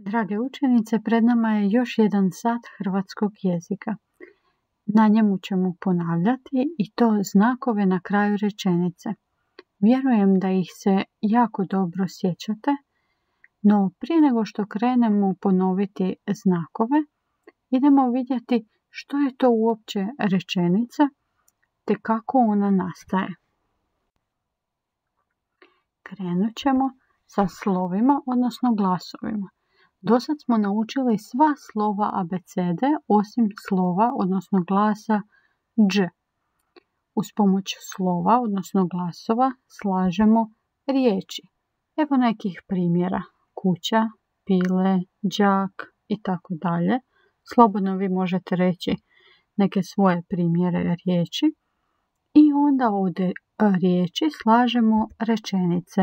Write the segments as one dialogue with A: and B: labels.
A: Drage učenice, pred nama je još jedan sat hrvatskog jezika. Na njemu ćemo ponavljati i to znakove na kraju rečenice. Vjerujem da ih se jako dobro sjećate, no prije nego što krenemo ponoviti znakove, idemo vidjeti što je to uopće rečenica te kako ona nastaje. Krenut ćemo sa slovima, odnosno glasovima. Dosad smo naučili sva slova abecede osim slova, odnosno glasa dž. Uz pomoć slova, odnosno glasova, slažemo riječi. Evo nekih primjera. Kuća, pile, đak i tako dalje. Slobodno vi možete reći neke svoje primjere riječi. I onda od riječi slažemo rečenice.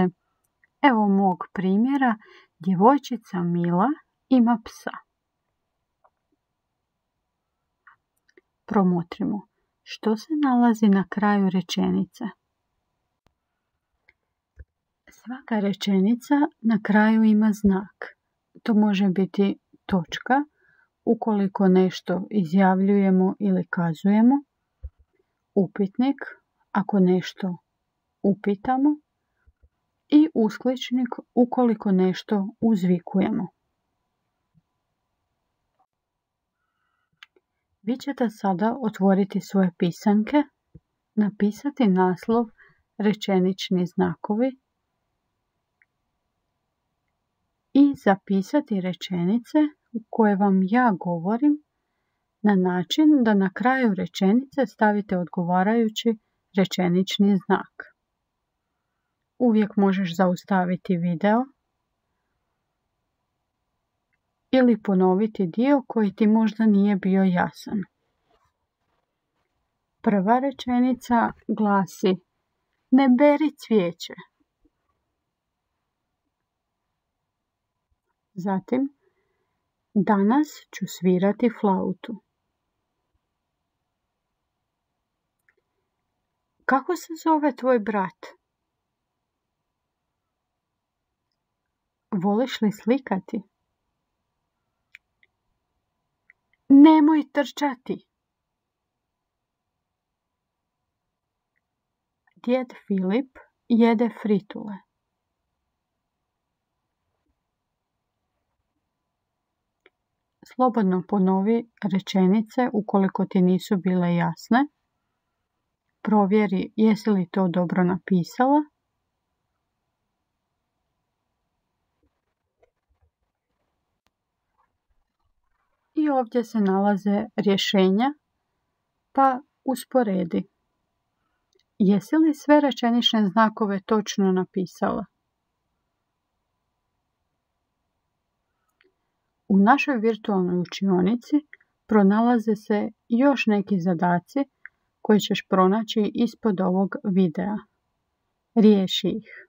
A: Evo mog primjera. Djevojčica Mila ima psa. Promotrimo. Što se nalazi na kraju rečenice? Svaka rečenica na kraju ima znak. To može biti točka, ukoliko nešto izjavljujemo ili kazujemo, upitnik, ako nešto upitamo, i uskličnik ukoliko nešto uzvikujemo. Vi ćete sada otvoriti svoje pisanke, napisati naslov rečenični znakovi i zapisati rečenice koje vam ja govorim na način da na kraju rečenice stavite odgovarajući rečenični znak. Uvijek možeš zaustaviti video ili ponoviti dio koji ti možda nije bio jasan. Prva rečenica glasi: ne beri cvijeće. Zatim, danas ću svirati flautu. Kako se zove tvoj brat? Voliš li slikati? Nemoj trčati. Djed Filip jede fritule. Slobodno ponovi rečenice ukoliko ti nisu bile jasne. Provjeri jesi li to dobro napisala. I ovdje se nalaze rješenja, pa usporedi. Jesi li sve rečenične znakove točno napisala? U našoj virtualnoj učionici pronalaze se još neki zadaci koji ćeš pronaći ispod ovog videa. Riješi ih.